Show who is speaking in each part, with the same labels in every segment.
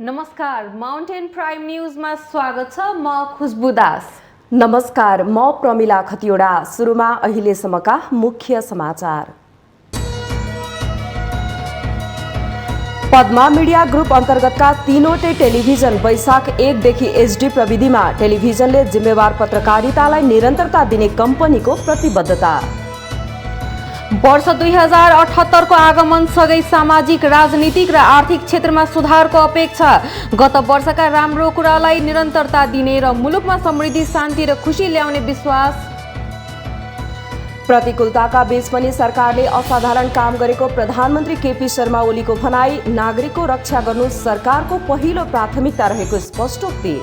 Speaker 1: नमस्कार, mountain prime न्यूजमा स्वागत छ। म खुशबु दास।
Speaker 2: नमस्कार, म प्रमिला खतिवडा। सुरुमा अहिलेसम्मका मुख्य समाचार। पद्मा मिडिया ग्रुप अन्तर्गतका तीनवटै टेलिभिजन वैशाख 1 देखि एचडी प्रविधिमा। टेलिभिजनले जिम्मेवार पत्रकारितालाई निरन्तरता दिने कम्पनीको प्रतिबद्धता।
Speaker 1: वर्ष 2078 को आगमनसँगै सामाजिक, राजनीतिक र आर्थिक क्षेत्रमा सुधारको अपेक्षा। गत वर्षका राम्रो कुरालाई निरन्तरता दिने र मुलुकमा समृद्धि, शान्ति र खुशी ल्याउने विश्वास।
Speaker 2: प्रतिकूलताका बीच पनि सरकारले असाधारण काम गरेको प्रधानमन्त्री केपी शर्मा ओलीको भनाई। नागरिकको रक्षा गर्नु सरकारको पहिलो प्राथमिकता रहेको स्पष्टोक्ति।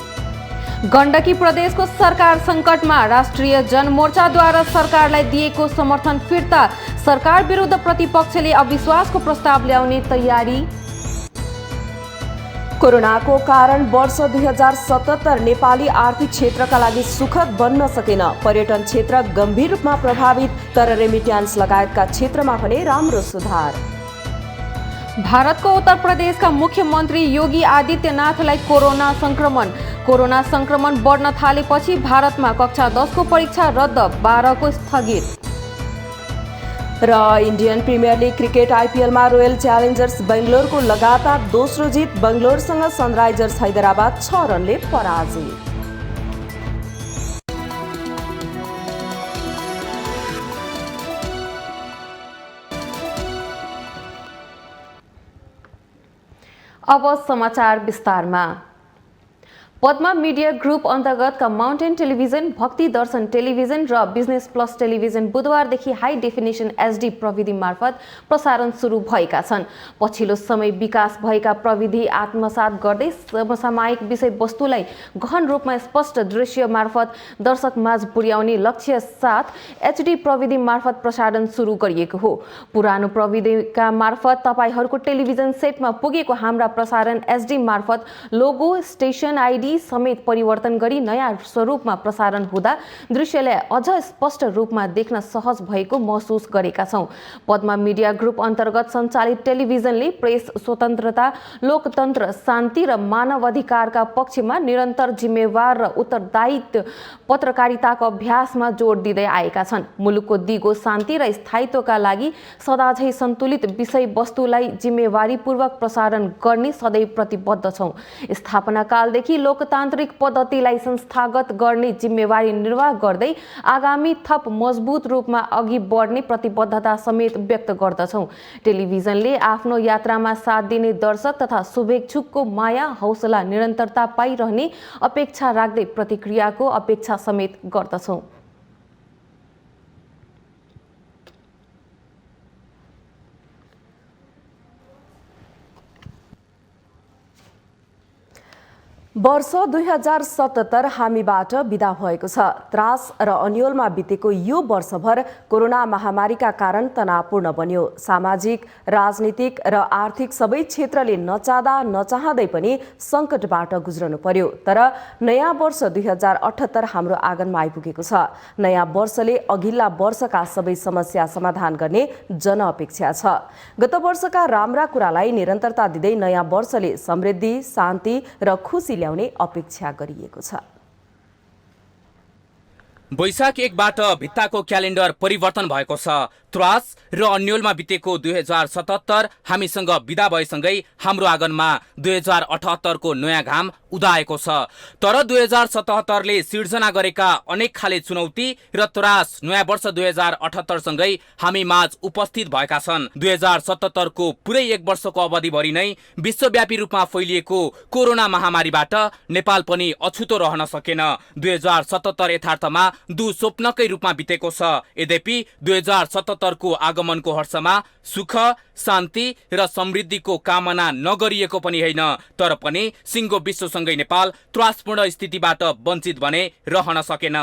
Speaker 1: गण्डकी प्रदेशको सरकार सङ्कटमा। राष्ट्रिय जनमोर्चाद्वारा सरकारलाई दिएको समर्थन फिर्ता। सरकार विरुद्ध प्रतिपक्षले अविश्वासको प्रस्ताव ल्याउने तयारी।
Speaker 2: कोरोनाको कारण वर्ष 2077 नेपाली आर्थिक क्षेत्रका लागि सुखद बन्न सकेन। पर्यटन क्षेत्र गम्भीर रूपमा प्रभावित, तर रेमिट्यान्स लगायतका क्षेत्रमा भने राम्रो सुधार।
Speaker 1: भारतको उत्तर प्रदेशका मुख्यमन्त्री योगी आदित्यनाथलाई कोरोना संक्रमण बढ्न थालेपछि भारतमा कक्षा 10 को परीक्षा रद्द, 12 को स्थगित।
Speaker 2: र इन्डियन प्रिमियर लिग क्रिकेट आइपिएलमा रोयल च्यालेन्जर्स बेङ्गलोरको लगातार दोस्रो जित। बेङ्गलोरसँग सनराइजर्स हैदराबाद 6 रनले पराजित।
Speaker 1: अब समाचार विस्तारमा। पद्मा मिडिया ग्रुप अन्तर्गतका mountain television, Bhakti Darshan television र बिजनेस प्लस टेलिभिजन बुधबारदेखि हाई डेफिनेसन एचडी प्रविधि मार्फत प्रसारण सुरु भएका छन्। पछिल्लो समय विकास भएका प्रविधि आत्मसात गर्दै समसामयिक विषयवस्तुलाई गहन रूपमा स्पष्ट दृश्य मार्फत दर्शक माझ पुर्याउने लक्ष्य साथ एचडी प्रविधि मार्फत प्रसारण सुरु गरिएको हो। पुरानो प्रविधिका मार्फत तपाईहरूको टेलिभिजन सेटमा पुगेको हाम्रा प्रसारण एचडी मार्फत लोगो, स्टेसन आइडी समेत परिवर्तन गरी नयाँ स्वरूपमा प्रसारण हुँदा दृश्यलाई अझ स्पष्ट रूपमा देख्न सहज भएको महसुस गरेका छौं। पद्मा मिडिया ग्रुप अन्तर्गत सञ्चालित टेलिभिजनले प्रेस स्वतन्त्रता, लोकतन्त्र, शान्ति र मानव अधिकारका पक्षमा निरन्तर जिम्मेवार र उत्तरदायित्व पत्रकारिताको अभ्यासमा जोड दिँदै आएका छन्। मुलुकको दिगो शान्ति र स्थायित्वका लागि सदाझै सन्तुलित विषयवस्तुलाई जिम्मेवारीपूर्वक प्रसारण गर्ने सदैव प्रतिबद्ध छौं। स्थापना कालदेखि लोकतान्त्रिक पद्धतिलाई संस्थागत गर्ने जिम्मेवारी निर्वाह गर्दै आगामी थप मजबुत रूपमा अघि बढ्ने प्रतिबद्धता समेत व्यक्त गर्दछौं। टेलिभिजनले आफ्नो यात्रामा साथ दिने दर्शक तथा शुभेच्छुकको माया, हौसला, निरन्तरता पाइरहने अपेक्षा राख्दै प्रतिक्रियाको अपेक्षा समेत गर्दछौं।
Speaker 2: वर्ष 2077 हामीबाट बिदा भएको छ। त्रास र अन्योलमा बितेको यो वर्षभर कोरोना महामारीका कारण तनावपूर्ण बन्यो। सामाजिक, राजनीतिक र आर्थिक सबै क्षेत्रले नचाहँदा नचाहँदै पनि सङ्कटबाट गुज्रनु पर्यो। तर नयाँ वर्ष 2078 हाम्रो आँगनमा आइपुगेको छ। नयाँ वर्षले अघिल्ला वर्षका सबै समस्या समाधान गर्ने जनअपेक्षा छ। गत वर्षका राम्रा कुरालाई निरन्तरता दिँदै नयाँ वर्षले समृद्धि, शान्ति र खुसी ल्याउने अपेक्षा गरिएको छ।
Speaker 3: वैशाख 1 बाट भित्ताको क्यालेन्डर परिवर्तन भएको छ। त्रास र अन्योलमा बितेको 2077 हामीसँग बिदा भएसँगै हाम्रो आँगनमा 2078 को नयाँ घाम उदाएको छ। तर 2077 ले सिर्जना गरेका अनेक खाले चुनौती र त्रास नयाँ वर्ष 2078 सँगै हामी माझ उपस्थित भएका छन्। 2077 को पुरै 1 वर्षको अवधिभरि नै विश्वव्यापी रूपमा फैलिएको कोरोना महामारीबाट नेपाल पनि अछुतो रहन सकेन। 2077 यथार्थमा दुस्वप्नकै रूपमा बितेको छ। यद्यपि 2077 को आगमनको हर्षमा सुख, शान्ति र समृद्धिको कामना नगरिएको पनि होइन। तर पनि सिङ्गो विश्वसँगै नेपाल त्रासपूर्ण स्थितिबाट वञ्चित भने रहन सकेन।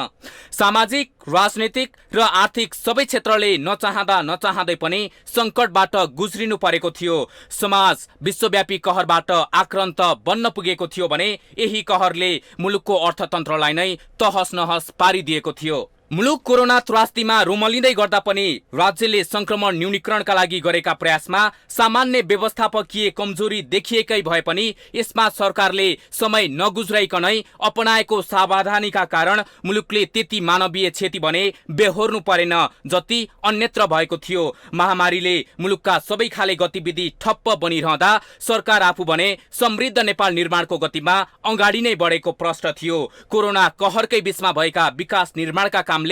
Speaker 3: सामाजिक, राजनीतिक र आर्थिक सबै क्षेत्रले नचाहँदै पनि सङ्कटबाट गुज्रिनु परेको थियो। समाज विश्वव्यापी कहरबाट आक्रान्त बन्न पुगेको थियो भने यही कहरले मुलुकको अर्थतन्त्रलाई नै तहस नहस पारिदिएको थियो। मुलुक कोरोना त्रासदीमा रोमलिँदै गर्दा पनि राज्यले संक्रमण न्यूनीकरणका लागि गरेका प्रयासमा सामान्य व्यवस्थापकीय कमजोरी देखिएकै भए पनि यसमा सरकारले समय नगुज्राइकनै अपनाएको सावधानीका कारण मुलुकले त्यति मानवीय क्षति भने बेहोर्नु परेन जति अन्यत्र भएको थियो। महामारीले मुलुकका सबै खाले गतिविधि ठप्प बनिरहँदा सरकार आफू भने समृद्ध नेपाल निर्माणको गतिमा अगाडि नै बढेको प्रश्न थियो। कोरोना कहरकै बीचमा भएका विकास निर्माणका कामले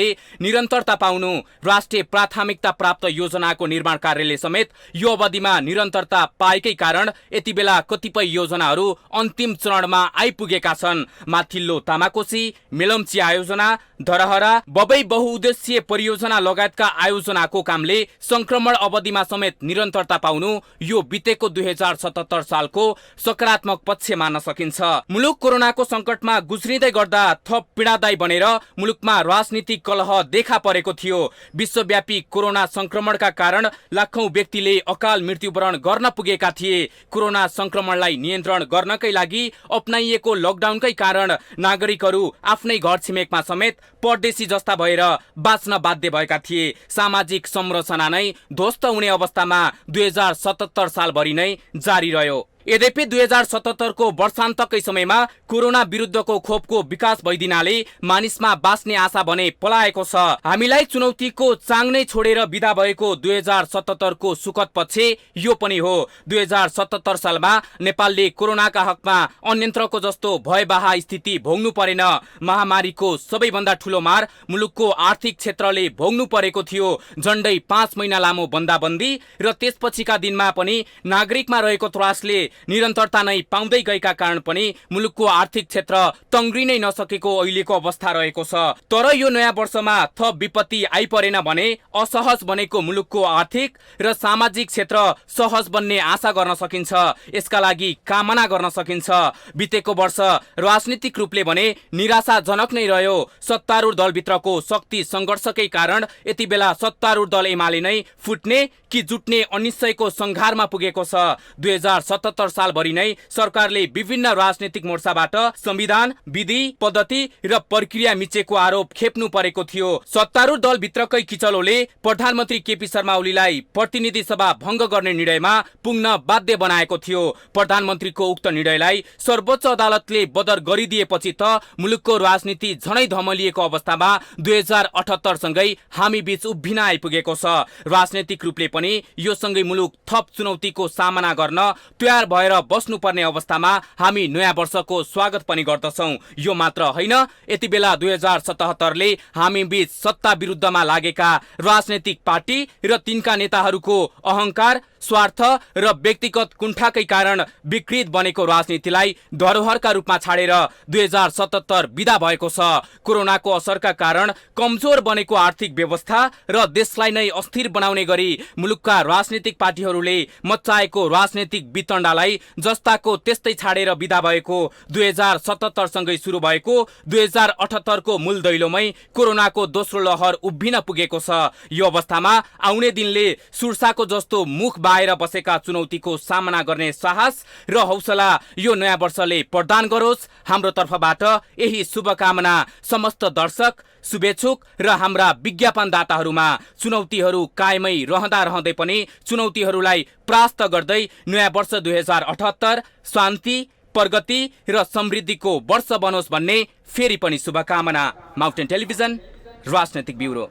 Speaker 3: निरन्तरता पाउनु, राष्ट्रिय प्राथमिकता प्राप्त योजनाको निर्माण कार्यले समेत यो अवधिमा निरन्तरता पाएकै कारण यति बेला कतिपय योजनाहरू अन्तिम चरणमा आइपुगेका छन्। माथिल्लो तामाकोसी, मेलम्ची आयोजना, धरहरा, बबै बहुउद्देश्यीय परियोजना लगायतका आयोजनाको कामले संक्रमण अवधिमा समेत निरन्तरता पाउनु यो बितेको 2077 सालको सकारात्मक पक्ष मान्न सकिन्छ। मुलुक कोरोनाको संकटमा गुज्रिँदै गर्दा थप पीडादायी बनेर मुलुकमा राजनीतिक कलह देखा परेको थियो। विश्वव्यापी कोरोना संक्रमणका कारण लाखौं व्यक्तिले अकाल मृत्युवरण गर्न पुगेका थिए। कोरोना संक्रमणलाई नियन्त्रण गर्नकै लागि अपनाइएको लकडाउनकै कारण नागरिकहरू आफ्नै घर छिमेकमा समेत परदेशी जस्ता भएर बाँच्न बाध्य भएका थिए। सामाजिक संरचना नै ध्वस्त हुने अवस्थामा 2077 सालभरि नै जारी रह्यो। यद्यपि 2077 को वर्षान्तकै समयमा कोरोना विरुद्धको खोपको विकास भइदिनाले मानिसमा बाँच्ने आशा भने पलाएको छ। हामीलाई चुनौतीको चाङ नै छोडेर विदा भएको 2077 को सुखद पक्ष यो पनि हो। 2077 सालमा नेपालले कोरोनाका हकमा अन्यन्त्रको जस्तो भयबाहा स्थिति भोग्नु परेन। महामारीको सबैभन्दा ठूलो मार मुलुकको आर्थिक क्षेत्रले भोग्नु परेको थियो। झण्डै 5 महिना लामो बन्दाबन्दी र त्यसपछिका दिनमा पनि नागरिकमा रहेको त्रासले निरन्तरता नै पाउँदै गएका कारण पनि मुलुकको आर्थिक क्षेत्र तङ्ग्रिनै नसकेको अहिलेको अवस्था रहेको छ। तर यो नयाँ वर्षमा थप विपत्ति आइपरेन भने असहज बनेको मुलुकको आर्थिक र सामाजिक क्षेत्र सहज बन्ने आशा गर्न सकिन्छ। यसका लागि कामना गर्न सकिन्छ। बितेको वर्ष राजनीतिक रूपले भने निराशाजनक नै रह्यो। सत्तारूढ दलभित्रको शक्ति संघर्षकै कारण यति बेला सत्तारूढ दल एमाले नै फुट्ने कि जुट्ने अनिश्चयको संघारमा पुगेको छ। 2077 सालभरि नै सरकारले विभिन्न राजनीतिक मोर्चाबाट संविधान, विधि, पद्धति र प्रक्रिया मिचेको आरोप खेप्नु परेको थियो। सत्तारूढ दलभित्रकै किचलोले प्रधानमन्त्री केपी शर्मा ओलीलाई प्रतिनिधि सभा भङ्ग गर्ने निर्णयमा पुग्न बाध्य बनाएको थियो। प्रधानमन्त्रीको उक्त निर्णयलाई सर्वोच्च अदालतले बदर गरिदिएपछि त मुलुकको राजनीति झनै धमलिएको अवस्थामा 2078 सँगै हामी बीच उभिन आइपुगेको छ। राजनैतिक रूपले पनि यो सँगै मुलुक थप चुनौतीको सामना गर्न तयार भएर बस्नुपर्ने अवस्थामा हामी नयाँ वर्षको स्वागत पनि गर्दछौं। यो मात्र होइन, यति बेला 2077 ले हामी बीच सत्ता विरुद्धमा लागेका राजनैतिक पार्टी र तिनका नेताहरूको अहंकार, स्वार्थ र व्यक्तिगत कुण्ठाकै कारण विकृत बनेको राजनीतिलाई धरोहरका रूपमा छाडेर 2077 विदा भएको छ। कोरोनाको असरका कारण कमजोर बनेको आर्थिक व्यवस्था र देशलाई नै अस्थिर बनाउने गरी मुलुकका राजनीतिक पार्टीहरूले मच्चाएको राजनीतिक वितण्डालाई जस्ताको त्यस्तै छाडेर विदा भएको 2077 सँगै सुरु भएको 2078 को मूल दैलोमै कोरोनाको दोस्रो लहर उभिन पुगेको छ। यो अवस्थामा आउने दिनले सुर्साको जस्तो मुख बाहिर बसेका चुनौतीको सामना गर्ने साहस र हौसला यो नयाँ वर्षले प्रदान गरोस्। हाम्रो तर्फबाट यही शुभकामना समस्त दर्शक, शुभेच्छुक र हाम्रा विज्ञापनदाताहरूमा। चुनौतीहरू कायमै रहँदै पनि चुनौतीहरूलाई परास्त गर्दै नयाँ वर्ष 2078 शान्ति, प्रगति र समृद्धिको वर्ष बनोस् भन्ने फेरि पनि शुभकामना। माउन्टेन टेलिभिजन, राजनैतिक ब्युरो।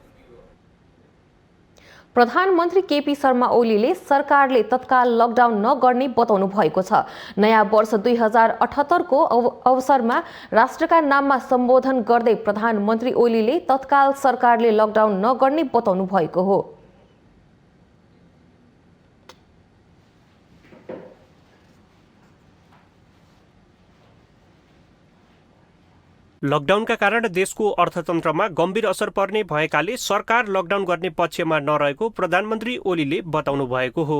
Speaker 1: प्रधानमन्त्री केपी शर्मा ओलीले सरकारले तत्काल लकडाउन नगर्ने बताउनु भएको छ। नयाँ वर्ष 2078 को अवसरमा राष्ट्रका नाममा सम्बोधन गर्दै प्रधानमन्त्री ओलीले तत्काल सरकारले लकडाउन नगर्ने बताउनु भएको हो।
Speaker 4: लकडाउनका कारण देशको अर्थतन्त्रमा गम्भीर असर पर्ने भएकाले सरकार लकडाउन गर्ने पक्षमा नरहेको प्रधानमन्त्री ओलीले बताउनु भएको हो।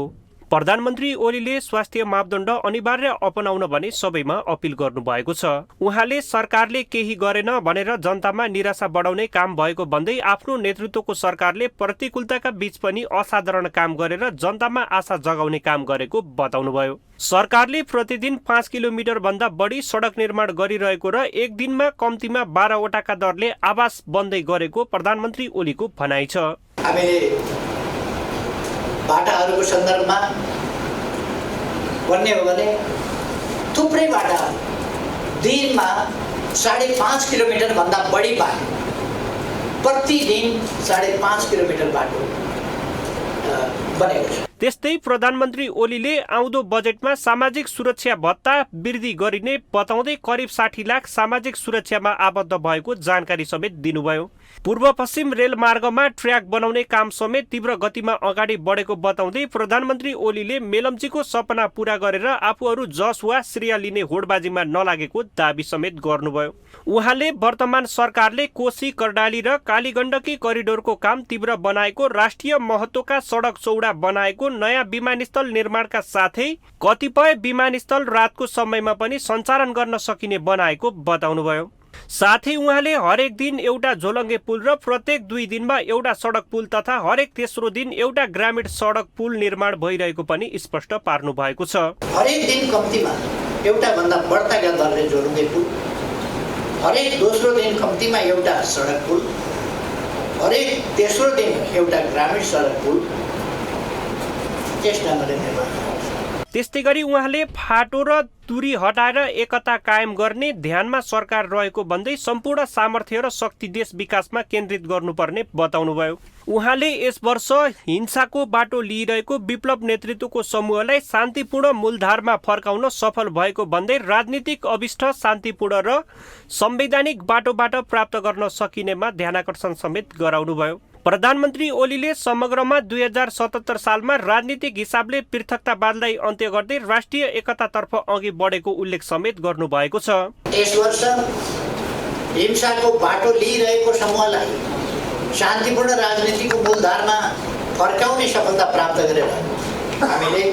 Speaker 4: प्रधानमन्त्री ओलीले स्वास्थ्य मापदण्ड अनिवार्य अपनाउन भने सबैमा अपिल गर्नुभएको छ। उहाँले सरकारले केही गरेन भनेर जनतामा निराशा बढाउने काम भएको भन्दै आफ्नो नेतृत्वको सरकारले प्रतिकूलताका बीच पनि असाधारण काम गरेर जनतामा आशा जगाउने काम गरेको बताउनुभयो। सरकारले प्रतिदिन 5 किलोमिटर भन्दा बढी सडक निर्माण गरिरहेको र एक दिनमा कम्तीमा 12 वटाका दरले आवास बन्दै गरेको प्रधानमन्त्री ओलीको भनाइ छ।
Speaker 5: हामीले बाटाहरूको सन्दर्भमा भन्ने हो भने थुप्रै बाटा दिनमा 5.5 किलोमिटर भन्दा बढी बाटो, प्रतिदिन 5.5 किलोमिटर बाटो बनेको छ।
Speaker 4: त्यस्तै प्रधानमन्त्री ओलीले आउँदो बजेटमा सामाजिक सुरक्षा भत्ता वृद्धि गरिने बताउँदै करिब 60 लाख सामाजिक सुरक्षामा आबद्ध भएको जानकारी समेत दिनुभयो। पूर्व पश्चिम रेल मार्गमा ट्र्याक बनाउने काम समेत तीव्र गतिमा अगाडि बढेको बताउँदै प्रधानमन्त्री ओलीले मेलम्चीको सपना पूरा गरेर आफूहरू जस वा श्रेय लिने होडबाजीमा नलागेको दाबी समेत गर्नुभयो। उहाँले वर्तमान सरकारले कोशी, कर्णाली र कालीगण्डकी करिडोरको काम तीव्र बनाएको, राष्ट्रिय महत्त्वका सडक चौडा बनाएको, नयाँ विमानस्थल निर्माणका साथै कतिपय विमानस्थल रातको समयमा पनि सञ्चालन गर्न सकिने बनाएको बताउनुभयो। साथै उहाँले हरेक दिन एउटा झोलङ्गे पुल र प्रत्येक 2 दिनमा एउटा सडक पुल तथा हरेक तेस्रो दिन एउटा ग्रामीण सडक पुल निर्माण भइरहेको पनि स्पष्ट पार्नु भएको छ।
Speaker 5: हरेक दिन कम्तीमा एउटा भन्दा बढ्ता दरले झोलङ्गे पुल, हरेक दोस्रो दिन कम्तीमा एउटा सडक पुल, हरेक तेस्रो दिन एउटा ग्रामीण सडक पुल, त्यस ढङ्गले निर्माण।
Speaker 4: त्यस्तै गरी उहाँले फाटो र दूरी हटाएर एकता कायम गर्ने ध्यानमा सरकार रहेको भन्दै सम्पूर्ण सामर्थ्य र शक्ति देश विकासमा केन्द्रित गर्नुपर्ने बताउनुभयो। उहाँले यस वर्ष हिंसाको बाटो लिइरहेको विप्लव नेतृत्वको समूहलाई शान्तिपूर्ण मूलधारमा फर्काउन सफल भएको भन्दै राजनीतिक अभिष्ट शान्तिपूर्ण र संवैधानिक बाटोबाट प्राप्त गर्न सकिनेमा ध्यानाकर्षण समेत गराउनुभयो। प्रधानमन्त्री ओलीले समग्रमा 2077 सालमा राजनीतिक हिसाबले पृथकतावादलाई अन्त्य गर्दै राष्ट्रिय एकतातर्फ अघि बढेको उल्लेख समेत गर्नुभएको छ।
Speaker 5: यस वर्ष हिंसाको बाटो लिइरहेको समूहलाई शान्तिपूर्ण राजनीतिको मूलधारमा फर्काउने सफलता प्राप्त गरेर हामीले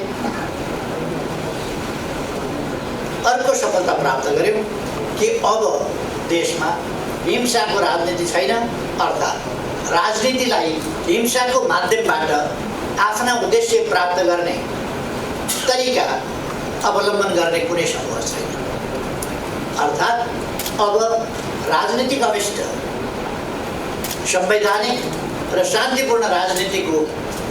Speaker 5: अर्को सफलता प्राप्त गर्यौँ कि अब देशमा हिंसाको राजनीति छैन, अर्थात् राजनीतिलाई हिंसाको माध्यमबाट आफ्ना उद्देश्य प्राप्त गर्ने तरिका अवलम्बन गर्ने कुनै समूह छैन। अर्थात् अब राजनीतिक अभिष्ट संवैधानिक र शान्तिपूर्ण राजनीतिको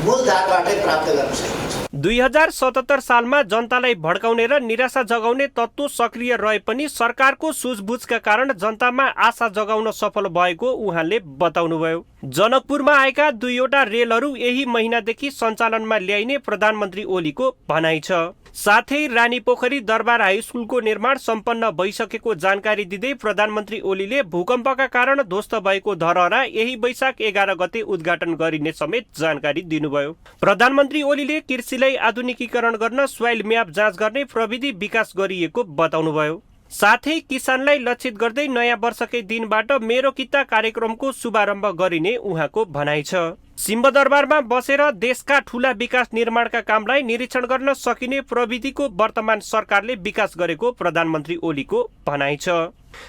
Speaker 5: मूलधारबाटै प्राप्त गर्न सकिन्छ।
Speaker 4: 2077 सालमा जनतालाई भड्काउने र निराशा जगाउने तत्त्व सक्रिय रहे पनि सरकारको सुझबुझका कारण जनतामा आशा जगाउन सफल भएको उहाँले बताउनुभयो। जनकपुरमा आएका 2वटा रेलहरू यही महिनादेखि सञ्चालनमा ल्याइने प्रधानमन्त्री ओलीको भनाइ छ। साथै रानीपोखरी दरबार हाई स्कुलको निर्माण सम्पन्न भइसकेको जानकारी दिँदै प्रधानमन्त्री ओलीले भूकम्पका कारण ध्वस्त भएको धरहरा यही वैशाख 11 गते उद्घाटन गरिने समेत जानकारी दिनुभयो। प्रधानमन्त्री ओलीले कृषिलाई आधुनिकीकरण गर्न सोइल म्याप जाँच गर्ने प्रविधि विकास गरिएको बताउनुभयो। साथै किसानलाई लक्षित गर्दै नयाँ वर्षकै दिनबाट मेरो किता कार्यक्रमको शुभारम्भ गरिने उहाँको भनाइ छ। सिंहदरबारमा बसेर देशका ठूला विकास निर्माणका कामलाई निरीक्षण गर्न सकिने प्रविधिको वर्तमान सरकारले विकास गरेको प्रधानमन्त्री ओलीको भनाइ छ।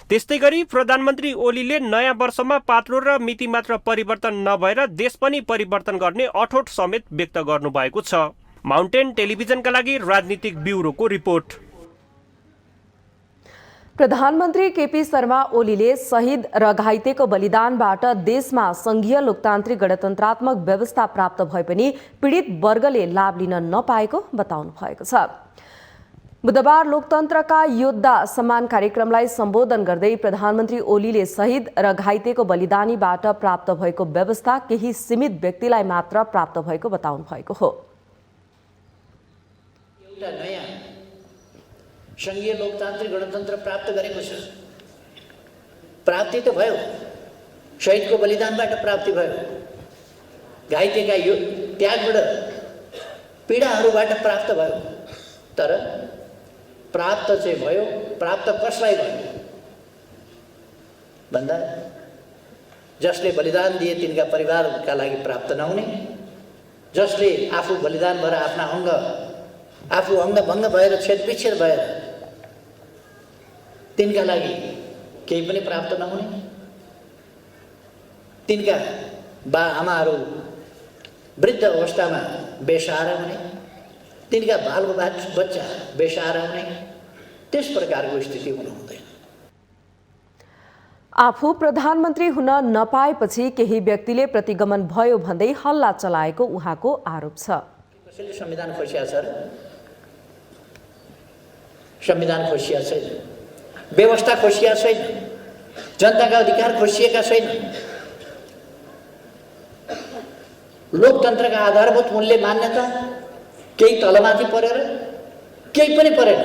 Speaker 4: त्यस्तै गरी प्रधानमन्त्री ओलीले नयाँ वर्षमा पात्रो र मिति मात्र परिवर्तन नभएर देश पनि परिवर्तन गर्ने अठोट समेत व्यक्त गर्नुभएको छ। माउन्टेन टेलिभिजनका लागि राजनीतिक ब्युरोको रिपोर्ट।
Speaker 2: प्रधानमन्त्री केपी शर्मा ओलीले शहीद र घाइतेको बलिदानबाट देशमा संघीय लोकतान्त्रिक गणतन्त्रात्मक व्यवस्था प्राप्त भए पनि पीडित वर्गले लाभ लिन नपाएको बताउनु भएको छ। बुधबार लोकतन्त्रका योद्धा सम्मान कार्यक्रमलाई सम्बोधन गर्दै प्रधानमन्त्री ओलीले शहीद र घाइतेको बलिदानीबाट प्राप्त भएको व्यवस्था केही सीमित व्यक्तिलाई मात्र प्राप्त भएको बताउनु भएको हो।
Speaker 5: एउटा नयाँ संघीय लोकतान्त्रिक गणतन्त्र प्राप्त गरेको छ। प्राप्ति त भयो, शहीदको बलिदानबाट प्राप्ति भयो, घाइतेका यो त्यागबाट पीडाहरूबाट प्राप्त भयो। तर प्राप्त चाहिँ भयो, प्राप्त कसलाई भयो भन्दा जसले बलिदान दिए तिनका परिवारका लागि प्राप्त नहुने, जसले आफू बलिदान भएर आफ्ना अङ्ग आफू अङ्गभङ्ग भएर छेदविच्छेद भएर तिनका लागि केही पनि प्राप्त नहुने, तिनका बा आमाहरू वृद्ध अवस्थामा बेसहारा हुने, तिनका बाल बच्चा बेसहारा हुने, त्यस प्रकारको स्थिति हुनु हुँदैन।
Speaker 2: आफू प्रधानमन्त्री हुन नपाएपछि केही व्यक्तिले प्रतिगमन भयो भन्दै हल्ला चलाएको उहाँको आरोप छ।
Speaker 5: कसैले संविधान खोसिया छ र? संविधान खोसिया छैन, व्यवस्था खोसिया छैन, जनताका अधिकार खोसिएका छैन, लोकतन्त्रका आधारभूत मूल्य मान्यता केही तलमाथि परेर केही पनि परेन।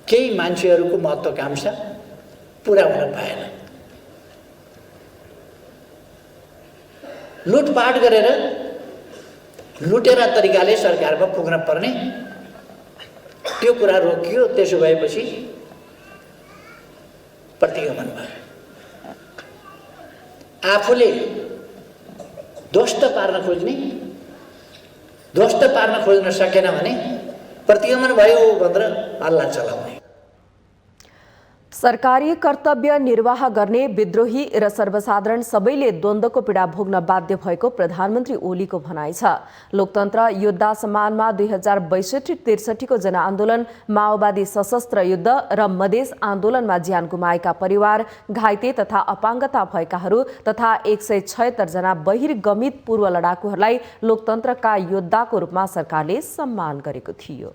Speaker 5: केही मान्छेहरूको महत्त्वाकांक्षा पुरा हुन पाएन। लुटपाट गरेर लुटेरा तरिकाले सरकारमा पुग्न पर्ने त्यो कुरा रोकियो। त्यसो भएपछि प्रतिगमन भयो। आफूले ध्वस्त पार्न खोज्न सकेन भने प्रतिगमन भयो भनेर हल्ला चलाउने।
Speaker 2: सरकारी कर्तव्य निर्वाह गर्ने विद्रोही र सर्वसाधारण सबैले द्वन्द्वको पीडा भोग्न बाध्य भएको प्रधानमन्त्री ओलीको भनाइ छ। लोकतन्त्र योद्धा सम्मानमा 2062-63 को जनआन्दोलन, माओवादी सशस्त्र युद्ध र मधेस आन्दोलनमा ज्यान गुमाएका परिवार, घाइते तथा अपाङ्गता भएकाहरू तथा 176 जना बहिर्गमित पूर्व लडाकुहरूलाई लोकतन्त्रका योद्धाको रूपमा सरकारले सम्मान गरेको थियो।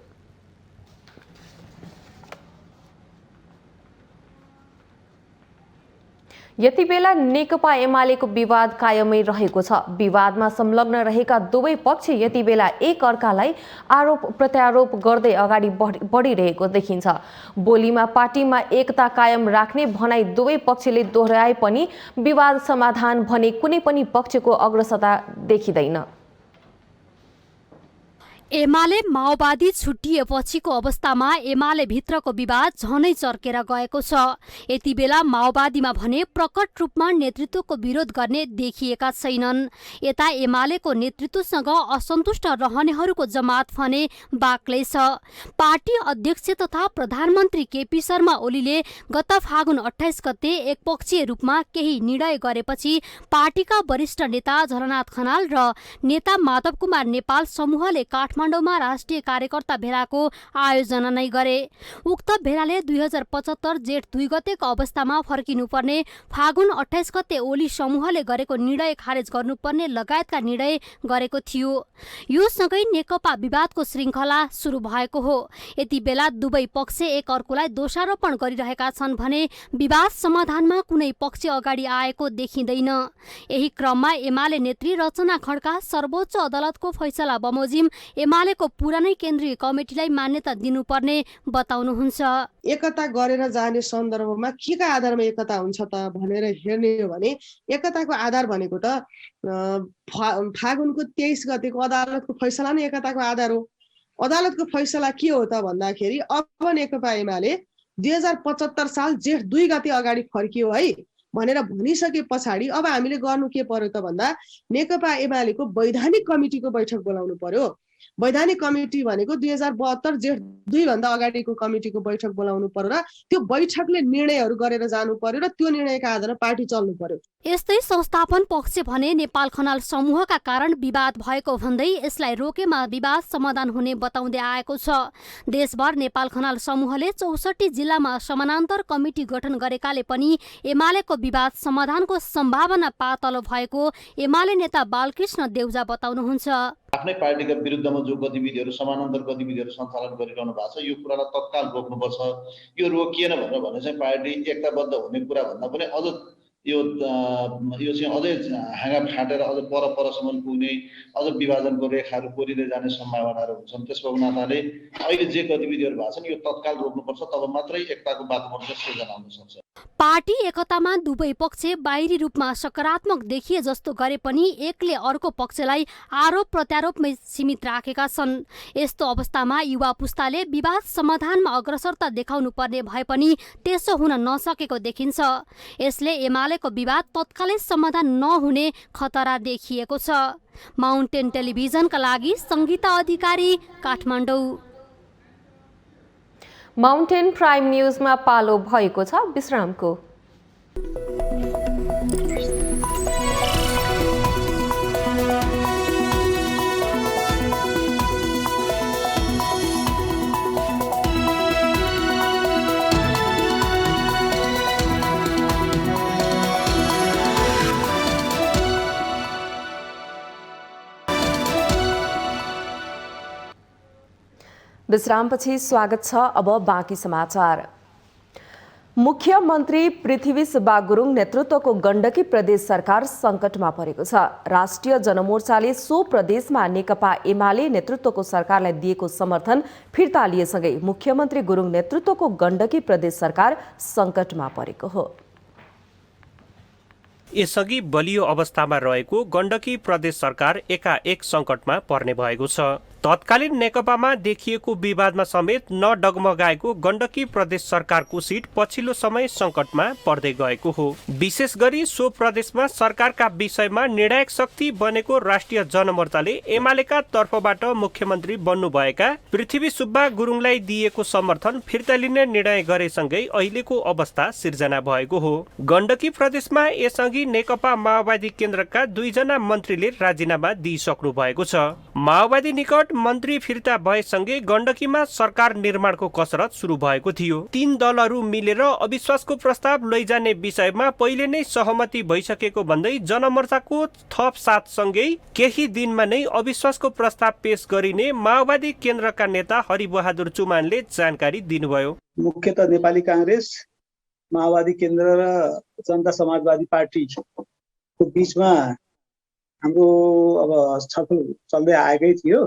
Speaker 1: यति बेला नेकपा एमालेको विवाद कायमै रहेको छ। विवादमा संलग्न रहेका दुवै पक्ष यति बेला एक अर्कालाई आरोप प्रत्यारोप गर्दै अगाडि बढिरहेको देखिन्छ। बोलीमा पार्टीमा एकता कायम राख्ने भनाई दुवै पक्षले दोहोर्याए पनि विवाद समाधान भने कुनै पनि पक्षको अग्रसरता देखिँदैन।
Speaker 6: एमाले माओवादी छुट्टिएपछिको अवस्थामा एमाले भित्रको विवाद झनै चर्केर गएको छ। यति बेला माओवादीमा भने प्रकट रूपमा नेतृत्वको विरोध गर्ने देखिएका छैनन्। यता एमालेको नेतृत्वसँग असन्तुष्ट रहनेहरूको जमात भने बाक्लै छ। पार्टी अध्यक्ष तथा प्रधानमन्त्री केपी शर्मा ओलीले गत फागुन 28 गते एकपक्षीय रूपमा केही निर्णय गरेपछि पार्टीका वरिष्ठ नेता झलनाथ खनाल र नेता माधव कुमार नेपाल समूहले काठमाडौँमा राष्ट्रिय कार्यकर्ता भेलाको आयोजना नै गरे। उक्त भेलाले 2075 जेठ 2 गतेको अवस्थामा फर्किनुपर्ने, फागुन 28 गते ओली समूहले गरेको निर्णय खारेज गर्नुपर्ने लगायतका निर्णय गरेको थियो। यो सँगै नेकपा विवादको श्रृङ्खला सुरु भएको हो। यति बेला दुवै पक्ष एक अर्कोलाई दोषारोपण गरिरहेका छन् भने विवाद समाधानमा कुनै पक्ष अगाडि आएको देखिँदैन। यही क्रममा एमाले नेत्री रचना खड्का सर्वोच्च अदालतको फैसला बमोजिम एमालेको पुरानै केन्द्रीय कमिटीलाई मान्यता दिनुपर्ने बताउनुहुन्छ।
Speaker 7: एकता गरेर जाने सन्दर्भमा के का आधारमा एकता हुन्छ त भनेर हेर्ने हो भने एकताको आधार भनेको त फागुनको 23 गतेको अदालतको फैसला नै एकताको आधार हो। अदालतको फैसला के हो त भन्दाखेरि अब नेकपा एमाले 2075 साल जेठ 2 गते अगाडि फर्कियो है भनेर भनिसके पछाडि अब हामीले गर्नु के पर्यो त भन्दा नेकपा एमालेको वैधानिक कमिटीको बैठक बोलाउनु पर्यो। वैधानिक कमिटी भनेको 2072 जेठ 2 भन्दा अगाडिको कमिटीको बैठक बोलाउनु पर्यो र त्यो बैठकले निर्णयहरू गरेर जानु पर्यो र त्यो निर्णयका आधारमा पार्टी चल्नु पर्यो।
Speaker 6: यस्तै संस्थापन पक्ष भने नेपाल खनाल समूहका कारण विवाद भएको भन्दै यसलाई रोकेमा विवाद समाधान हुने बताउँदै आएको छ। देशभर नेपाल खनाल समूहले 64 जिल्लामा समानान्तर कमिटी गठन गरेकाले पनि एमालेको विवाद समाधानको सम्भावना पातलो भएको एमाले नेता बालकृष्ण देउजा बताउनुहुन्छ।
Speaker 8: आफ्नै पार्टीका विरुद्धमा जो गतिविधिहरू समानान्तर गतिविधिहरू सञ्चालन गरिरहनु भएको छ यो कुरालाई तत्काल रोक्नुपर्छ। यो रोकिएन भनेर भने चाहिँ पार्टी एकताबद्ध हुने कुरा भन्दा पनि अझ यो चाहिँ अझै हाँगा फाटेर अझ परसम्म पुग्ने, अझ विभाजनको रेखाहरू कोरिँदै जाने सम्भावनाहरू हुन्छन्। त्यसको नाताले अहिले जे गतिविधिहरू भएको छन् यो तत्काल रोक्नुपर्छ, तब मात्रै एकताको वातावरण सृजना हुन सक्छ।
Speaker 6: पार्टी एकतामा दुवै पक्ष बाहिरी रूपमा सकारात्मक देखिए जस्तो गरे पनि एकले अर्को पक्षलाई आरोप प्रत्यारोपमै सीमित राखेका छन्। यस्तो अवस्थामा युवा पुस्ताले विवाद समाधानमा अग्रसरता देखाउनु पर्ने भए पनि त्यसो हुन नसकेको देखिन्छ। यसले एमाले एमालेको विवाद तत्कालै समाधान नहुने खतरा देखिएको छ। माउन्टेन टेलिभिजनका लागि सङ्गीता अधिकारी, काठमाडौँ।
Speaker 1: माउन्टेन प्राइम न्युजमा पालो भएको छ विश्रामको।
Speaker 2: विश्रामपछि स्वागत छ। अब बाँकी समाचार। मुख्यमन्त्री पृथ्वी सुब्बा गुरुङ नेतृत्वको गण्डकी प्रदेश सरकार सङ्कटमा परेको छ। राष्ट्रिय जनमोर्चाले सो प्रदेशमा नेकपा एमाले नेतृत्वको सरकारलाई दिएको समर्थन फिर्ता लिएसँगै मुख्यमन्त्री गुरुङ नेतृत्वको गण्डकी प्रदेश सरकार सङ्कटमा परेको हो।
Speaker 4: यसअघि बलियो अवस्थामा रहेको गण्डकी प्रदेश सरकार एकाएक सङ्कटमा पर्ने भएको छ। तत्कालीन नेकपामा देखिएको विवादमा समेत नडगमगाएको गण्डकी प्रदेश सरकारको सिट पछिल्लो समय सङ्कटमा पर्दै गएको हो। विशेष गरी सो प्रदेशमा सरकारका विषयमा निर्णायक शक्ति बनेको राष्ट्रिय जनमोर्चाले एमालेका तर्फबाट मुख्यमन्त्री बन्नुभएका पृथ्वी सुब्बा गुरुङलाई दिएको समर्थन फिर्ता लिने निर्णय गरेसँगै अहिलेको अवस्था सिर्जना भएको हो। गण्डकी प्रदेशमा यसअघि नेकपा माओवादी केन्द्रका 2 जना मन्त्रीले राजीनामा दिइसक्नु भएको छ। माओवादी निकट मन्त्री फिर्ता भएसँगै गण्डकीमा सरकार निर्माणको कसरत सुरु भएको थियो। 3 दलहरू मिलेर अविश्वासको प्रस्ताव लैजाने विषयमा पहिले नै सहमति भइसकेको भन्दै जनमोर्चाको थप साथसँगै केही दिनमा नै अविश्वासको प्रस्ताव पेश गरिने माओवादी केन्द्रका नेता हरिबहादुर चुमानले जानकारी दिनुभयो।
Speaker 9: मुख्यतः नेपाली काङ्ग्रेस, माओवादी केन्द्र र जनता समाजवादी पार्टीको बीचमा हाम्रो अब छलफल चल्दै आएकै थियो।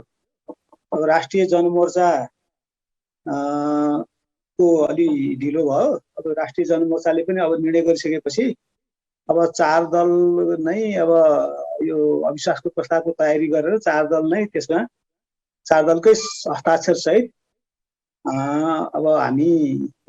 Speaker 9: अब राष्ट्रिय जनमोर्चा को अलि ढिलो भयो। अब राष्ट्रिय जनमोर्चाले पनि अब निर्णय गरिसकेपछि अब 4 दल नै अब यो अविश्वासको प्रस्तावको तयारी गरेर 4 दल नै त्यसमा 4 दलकै हस्ताक्षर सहित अब हामी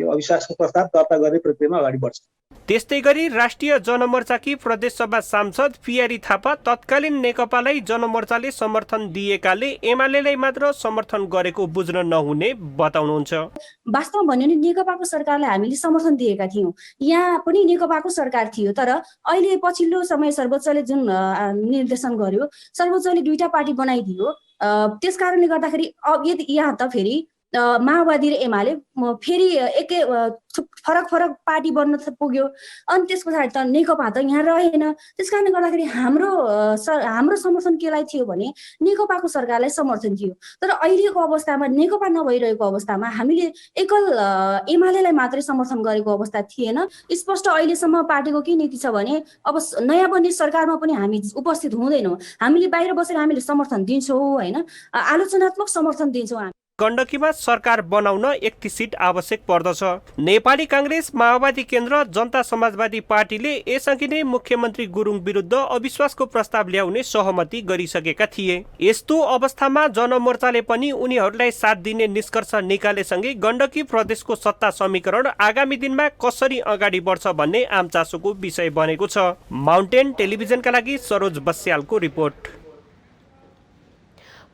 Speaker 9: यो अविश्वासको प्रस्ताव दर्ता गर्ने प्रक्रियामा अगाडि बढ्छौँ।
Speaker 4: त्यस्तै गरी राष्ट्रिय जनमोर्चाकी प्रदेशसभा सांसद पियारी थापा तत्कालीन नेकपालाई जनमोर्चाले समर्थन दिएकाले एमालेलाई मात्र समर्थन गरेको बुझ्न नहुने बताउनुहुन्छ।
Speaker 10: वास्तवमा भन्यो भने नेकपाको सरकारलाई हामीले समर्थन दिएका थियौँ। यहाँ पनि नेकपाको सरकार थियो, तर अहिले पछिल्लो समय सर्वोच्चले जुन निर्देशन गर्यो, सर्वोच्चले 2टा पार्टी बनाइदियो। त्यस कारणले गर्दाखेरि अब यहाँ त फेरि माओवादी र एमाले फेरि एकै फरक फरक पार्टी बन्न पुग्यो। अनि त्यस पछाडि त नेकपा त यहाँ रहेन। त्यस कारणले गर्दाखेरि हाम्रो समर्थन केलाई थियो भने नेकपाको सरकारलाई समर्थन थियो। तर अहिलेको अवस्थामा नेकपा नभइरहेको अवस्थामा हामीले एकल एमालेलाई मात्रै समर्थन गरेको अवस्था थिएन। स्पष्ट अहिलेसम्म पार्टीको के नीति छ भने अब नयाँ बन्ने सरकारमा पनि हामी उपस्थित हुँदैनौँ। हामीले बाहिर बसेर हामीले समर्थन दिन्छौँ, होइन, आलोचनात्मक समर्थन दिन्छौँ।
Speaker 4: गण्डकीमा सरकार बनाउन 31 सिट आवश्यक पर्दछ। नेपाली काङ्ग्रेस, माओवादी केन्द्र, जनता समाजवादी पार्टीले यसअघि नै मुख्यमन्त्री गुरुङ विरुद्ध अविश्वासको प्रस्ताव ल्याउने सहमति गरिसकेका थिए। यस्तो अवस्थामा जनमोर्चाले पनि उनीहरूलाई साथ दिने निष्कर्ष निकालेसँगै गण्डकी प्रदेशको सत्ता समीकरण आगामी दिनमा कसरी अगाडि बढ्छ भन्ने आम चासोको विषय बनेको छ। माउन्टेन टेलिभिजनका लागि सरोज बस्यालको रिपोर्ट।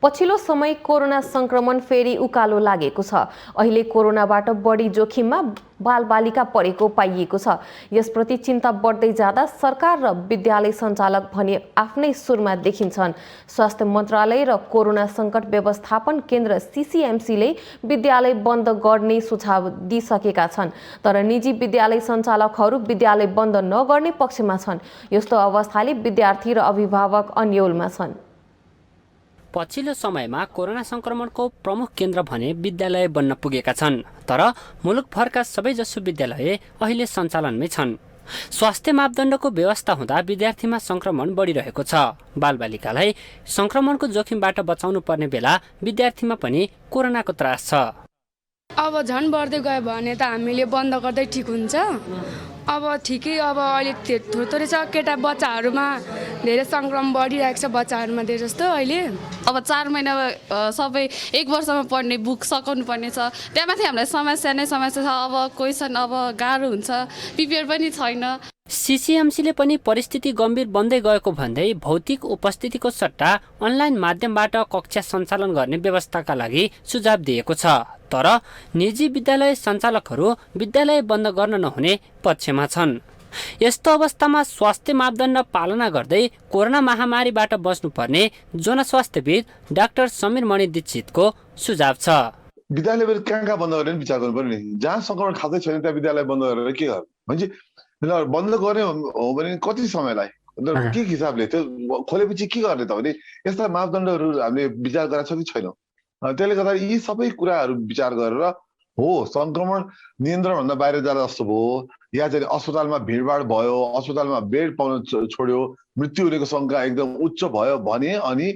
Speaker 1: पछिल्लो समय कोरोना संक्रमण फेरि उकालो लागेको छ। अहिले कोरोनाबाट बढी जोखिममा बालबालिका परेको पाइएको छ। यसप्रति चिन्ता बढ्दै जाँदा सरकार र विद्यालय सञ्चालक भने आफ्नै सुरमा देखिन्छन्। स्वास्थ्य मन्त्रालय र कोरोना सङ्कट व्यवस्थापन केन्द्र CCMCले विद्यालय बन्द गर्ने सुझाव दिइसकेका छन्, तर निजी विद्यालय सञ्चालकहरू विद्यालय बन्द नगर्ने पक्षमा छन्। यस्तो अवस्थाले विद्यार्थी र अभिभावक अन्योलमा छन्।
Speaker 11: पछिल्लो समयमा कोरोना संक्रमणको प्रमुख केन्द्र भने विद्यालय बन्न पुगेका छन्, तर मुलुकभरका सबैजसो विद्यालय अहिले सञ्चालनमै छन्। स्वास्थ्य मापदण्डको व्यवस्था हुँदा विद्यार्थीमा संक्रमण बढिरहेको छ। बालबालिकालाई संक्रमणको जोखिमबाट बचाउनु पर्ने बेला विद्यार्थीमा पनि कोरोनाको त्रास छ।
Speaker 12: अब झन् बढ्दै गयो भने त हामीले बन्द गर्दै ठिक हुन्छ। अब ठिकै, अब अहिले थोरै छ केटा बच्चाहरूमा धेरै संक्रमण बढिरहेको छ बच्चाहरूमा धेरै जस्तो अहिले।
Speaker 13: अब 4 महिना सबै 1 वर्षमा पढ्ने बुक सकाउनु पर्ने छ। त्यहाँ माथि हामीलाई समस्या नै समस्या छ। अब क्वेसन अब गाह्रो हुन्छ, प्रिपेयर पनि छैन।
Speaker 11: सिसिएमसीले पनि परिस्थिति गम्भीर बन्दै गएको भन्दै भौतिक उपस्थितिको सट्टा अनलाइन माध्यमबाट कक्षा सञ्चालन गर्ने व्यवस्थाका लागि सुझाव दिएको छ। तर निजी विद्यालय सञ्चालकहरू विद्यालय बन्द गर्न नहुने पक्षमा छन्। यस्तो अवस्थामा स्वास्थ्य मापदण्ड पालना गर्दै कोरोना महामारीबाट बच्नुपर्ने जनस्वास्थ्यविद डाक्टर समीर मणि दीक्षितको सुझाव छ।
Speaker 14: विद्यालय कहाँ बन्द गर्ने विचार गर्नु पर्यो नि। जहाँ संक्रमण खाँदै छैन त्यहाँ विद्यालय बन्द गरेर के गर्ने भन्छ। बन्द गर्ने हो भने कति समयलाई के हिसाबले त्यो खोलेपछि के गर्ने त भने यस्ता मापदण्डहरू हामीले विचार गरेका छौँ कि छैनौँ। त्यसले गर्दा यी सबै कुराहरू विचार गरेर हो संक्रमण नियन्त्रणभन्दा बाहिर जाँदा जस्तो भयो या चाहिँ अस्पतालमा भिडभाड भयो, अस्पतालमा बेड पाउन छोड्यो, मृत्यु हुनेको शङ्का एकदम उच्च भयो भने अनि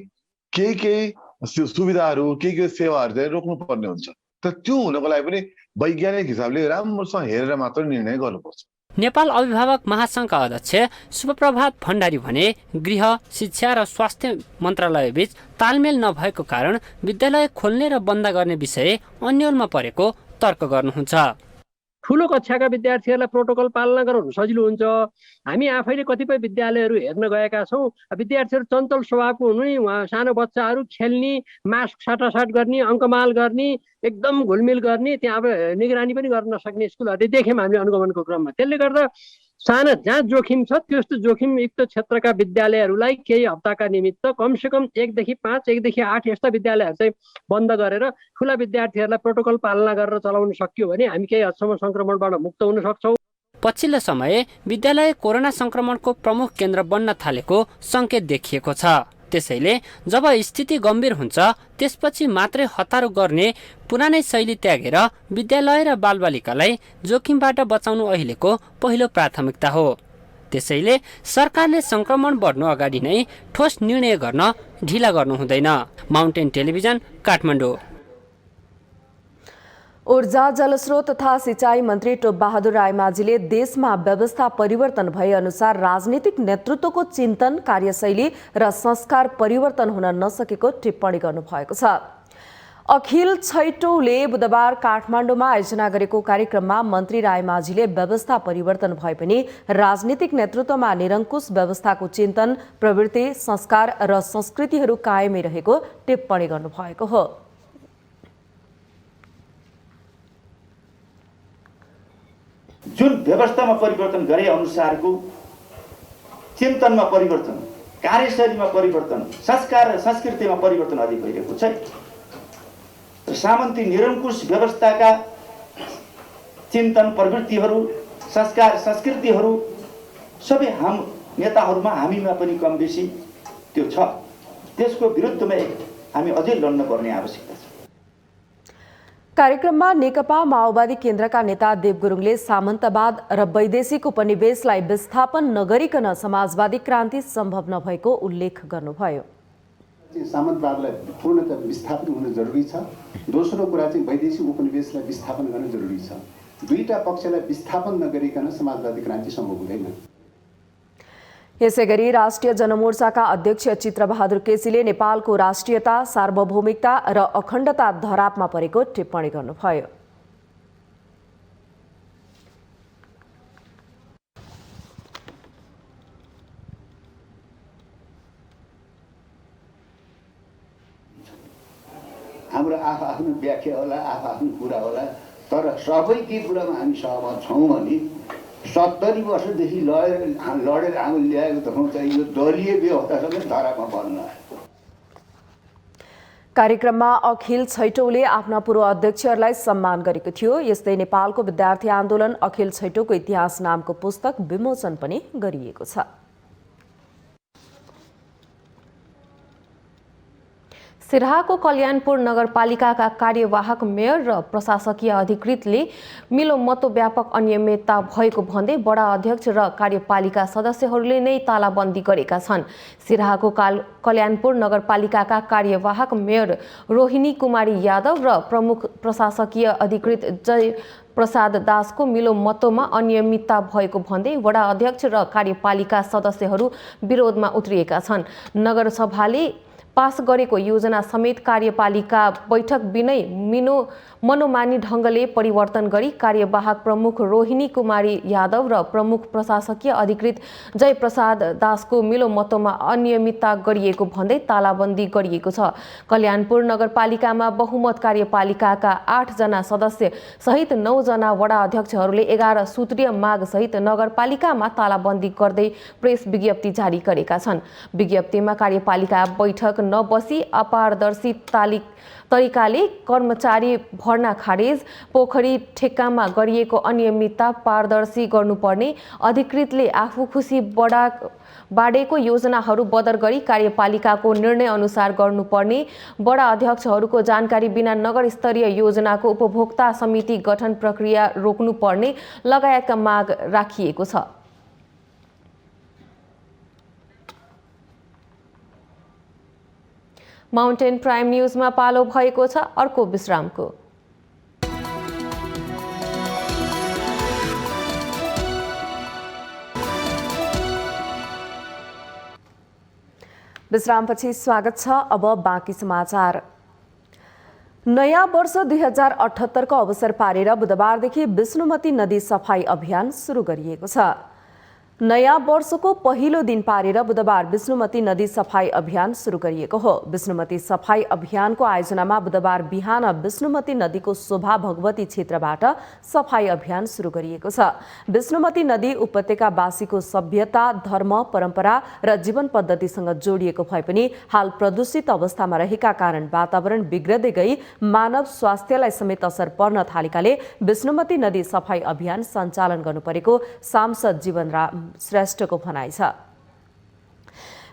Speaker 14: केही सुविधाहरू केही सेवाहरू चाहिँ रोक्नु पर्ने हुन्छ। तर त्यो हुनको लागि पनि वैज्ञानिक हिसाबले राम्रोसँग हेरेर मात्र निर्णय गर्नुपर्छ।
Speaker 11: नेपाल अभिभावक महासङ्घका अध्यक्ष शुभप्रभात भण्डारी भने गृह, शिक्षा र स्वास्थ्य मन्त्रालयबीच तालमेल नभएको कारण विद्यालय खोल्ने र बन्द गर्ने विषय अन्यलमा परेको तर्क गर्नुहुन्छ।
Speaker 15: ठुलो कक्षाका विद्यार्थीहरूलाई प्रोटोकल पालना गराउनु सजिलो हुन्छ। हामी आफैले कतिपय विद्यालयहरू हेर्न गएका छौँ। विद्यार्थीहरू चञ्चल स्वभावको हुने, सानो बच्चाहरू खेल्ने, मास्क साटासाट गर्ने, अङ्कमाल गर्ने, एकदम घुलमिल गर्ने, त्यहाँ अब निगरानी पनि गर्न नसक्ने स्कुलहरू देख्यौँ हामीले अनुगमनको क्रममा। त्यसले गर्दा साना जहाँ जोखिम छ त्यस्तो जोखिमयुक्त क्षेत्रका विद्यालयहरूलाई केही हप्ताका निमित्त कमसेकम 1 देखि 5, 1 देखि 8 यस्ता विद्यालयहरू चाहिँ बन्द गरेर ठुला विद्यार्थीहरूलाई प्रोटोकल पालना गरेर चलाउन सकियो भने हामी केही हदसम्म संक्रमणबाट मुक्त हुन सक्छौँ।
Speaker 11: पछिल्लो समय विद्यालय कोरोना संक्रमणको प्रमुख केन्द्र बन्न थालेको सङ्केत देखिएको छ। त्यसैले जब स्थिति गम्भीर हुन्छ त्यसपछि मात्रै हतारो गर्ने पुरानै शैली त्यागेर विद्यालय र बालबालिकालाई जोखिमबाट बचाउनु अहिलेको पहिलो प्राथमिकता हो। त्यसैले सरकारले संक्रमण बढ्नु अगाडि नै ठोस निर्णय गर्न ढिला गर्नु हुँदैन। Mountain television, Kathmandu.
Speaker 2: ऊर्जा, जलस्रोत तथा सिंचाई मन्त्री टोप बहादुर रायमाझीले देशमा व्यवस्था परिवर्तन भए अनुसार राजनीतिक नेतृत्वको चिन्तन, कार्यशैली र संस्कार परिवर्तन हुन नसकेको टिप्पणी गर्नुभएको छ। अखिल छैटौले बुधबार काठमाडौँमा आयोजना गरेको कार्यक्रममा मन्त्री रायमाझीले व्यवस्था परिवर्तन भए पनि राजनीतिक नेतृत्वमा निरङ्कुश व्यवस्थाको चिन्तन, प्रवृत्ति, संस्कार र संस्कृतिहरू कायमै रहेको टिप्पणी गर्नुभएको हो।
Speaker 16: जुन व्यवस्थामा परिवर्तन गरे अनुसारको चिन्तनमा परिवर्तन, कार्यशैलीमा परिवर्तन, संस्कार र संस्कृतिमा परिवर्तन अधिक भइरहेको छ। सामन्ती निरङ्कुश व्यवस्थाका चिन्तन, प्रवृत्तिहरू, संस्कार, संस्कृतिहरू सबै नेताहरूमा हामीमा पनि कम बेसी त्यो छ। त्यसको विरुद्धमा हामी अझै लड्न पर्ने आवश्यकता छ।
Speaker 2: कार्यक्रममा नेकपा माओवादी केन्द्रका नेता देव गुरुङले सामन्तवाद र वैदेशिक उपनिवेशलाई विस्थापन नगरिकन समाजवादी क्रान्ति सम्भव नभएको उल्लेख गर्नुभयो।
Speaker 17: सामन्तवादलाई पूर्णतः विस्थापन हुन जरुरी छ। दोस्रो कुरा चाहिँ वैदेशिक उपनिवेशलाई विस्थापन गर्न जरुरी छ। दुईटा पक्षलाई विस्थापन नगरिकन समाजवादी क्रान्ति सम्भव हुँदैन।
Speaker 2: यसैगरी राष्ट्रिय जनमोर्चाका अध्यक्ष चित्रबहादुर केसीले नेपालको राष्ट्रियता, सार्वभौमिकता र अखण्डता धरापमा परेको टिप्पणी गर्नुभयो।
Speaker 17: हाम्रो आफ्नो व्याख्या होला, आफ्नो कुरा होला, तर सबैकै कुरामा हामी सहमत छौँ भने 70 वर्षदेखि लडेर हामी ल्याएको देखाउँ चाहिँ यो दलीय व्यवस्थासँग धरापमा पर्न।
Speaker 2: कार्यक्रममा अखिल छैटौले आफ्ना पूर्व अध्यक्षहरूलाई सम्मान गरेको थियो। यस्तै नेपालको विद्यार्थी आन्दोलन अखिल छैटौको इतिहास नामको पुस्तक विमोचन पनि गरिएको छ।
Speaker 1: सिराहाको कल्याणपुर नगरपालिकाका कार्यवाहक मेयर र प्रशासकीय अधिकृतले मिलोमतो व्यापक अनियमितता भएको भन्दै वडा अध्यक्ष र कार्यपालिका सदस्यहरूले नै तालाबन्दी गरेका छन्। सिराहाको कल्याणपुर नगरपालिकाका कार्यवाहक मेयर रोहिणी कुमारी यादव र प्रमुख प्रशासकीय अधिकृत जय प्रसाद दासको मिलोमतोमा अनियमितता भएको भन्दै वडा अध्यक्ष र कार्यपालिका सदस्यहरू विरोधमा उत्रिएका छन्। नगरसभाले पास गरेको योजना समेत कार्यपालिका बैठक बिनै मनोमानी ढङ्गले परिवर्तन गरी कार्यवाहक प्रमुख रोहिणी कुमारी यादव र प्रमुख प्रशासकीय अधिकृत जयप्रसाद दासको मिलोमतोमा अनियमितता गरिएको भन्दै तालाबन्दी गरिएको छ। कल्याणपुर नगरपालिकामा बहुमत कार्यपालिकाका 8 जना सदस्य सहित 9 जना वडा अध्यक्षहरूले 11 सूत्रीय माग सहित नगरपालिकामा तालाबन्दी गर्दै प्रेस विज्ञप्ति जारी गरेका छन्। विज्ञप्तिमा कार्यपालिका बैठक नबसी अपारदर्शी तरिकाले कर्मचारी भर्ना खारेज, पोखरी ठेक्कामा गरिएको अनियमितता पारदर्शी गर्नुपर्ने, अधिकृतले आफू खुसी बाडेको योजनाहरू बदर गरी कार्यपालिकाको निर्णय अनुसार गर्नुपर्ने, वडा अध्यक्षहरूको जानकारी बिना नगर स्तरीय योजनाको उपभोक्ता समिति गठन प्रक्रिया रोक्नुपर्ने लगायतका माग राखिएको छ। माउन्टेन प्राइम न्युजमा पालो भएको छ अर्को विश्रामको।
Speaker 2: विश्रामपछि स्वागत छ। अब बाँकी समाचार। नयाँ वर्ष 2078 को अवसर पारेर बुधबारदेखि विष्णुमती नदी सफाई अभियान सुरु गरिएको छ। नयाँ वर्षको पहिलो दिन पारेर बुधबार विष्णुमती नदी सफाई अभियान सुरु गरिएको हो। विष्णुमती सफाई अभियानको आयोजनामा बुधबार बिहान विष्णुमती नदीको शोभा भगवती क्षेत्रबाट सफाई अभियान सुरु गरिएको छ। विष्णुमती नदी उपत्यकावासीको सभ्यता, धर्म, परम्परा र जीवन पद्धतिसँग जोडिएको भए पनि हाल प्रदूषित अवस्थामा रहेका कारण वातावरण बिग्रदै गई मानव स्वास्थ्यलाई समेत असर पर्न थालेकाले विष्णुमती नदी सफाई अभियान सञ्चालन गर्नुपरेको सांसद जीवनराम श्रेष्ठको भनाइ छ।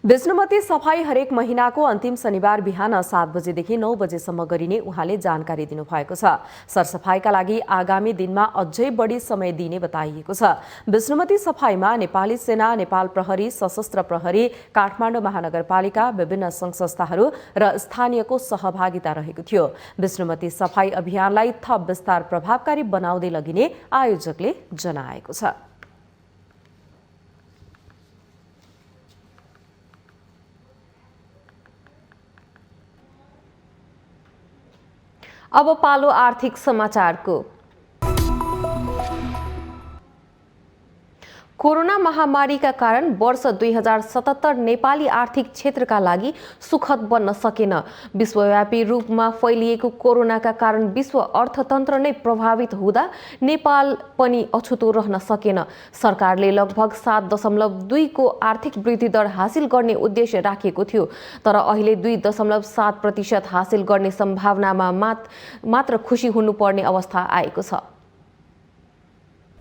Speaker 2: विष्णुमती सफाई हरेक महिनाको अन्तिम शनिबार बिहान 7 बजेदेखि 9 बजेसम्म गरिने उहाँले जानकारी दिनुभएको छ। सरसफाईका लागि आगामी दिनमा अझै बढी समय दिने बताइएको छ। विष्णुमती सफाईमा नेपाली सेना, नेपाल प्रहरी, सशस्त्र प्रहरी, काठमाडौँ महानगरपालिका, विभिन्न सङ्घ संस्थाहरू र स्थानीयको सहभागिता रहेको थियो। विष्णुमती सफाई अभियानलाई थप विस्तार प्रभावकारी बनाउँदै लगिने आयोजकले जनाएको छ।
Speaker 1: अब पालो आर्थिक समाचारको। कोरोना महामारीका कारण वर्ष 2077 नेपाली आर्थिक क्षेत्रका लागि सुखद बन्न सकेन। विश्वव्यापी रूपमा फैलिएको कोरोनाका कारण विश्व अर्थतन्त्र नै प्रभावित हुँदा नेपाल पनि अछुतो रहन सकेन। सरकारले लगभग 7.2 को आर्थिक वृद्धि दर हासिल गर्ने उद्देश्य राखेको थियो, तर अहिले 2.7% हासिल गर्ने सम्भावनामा मात्र खुसी हुनुपर्ने अवस्था आएको छ।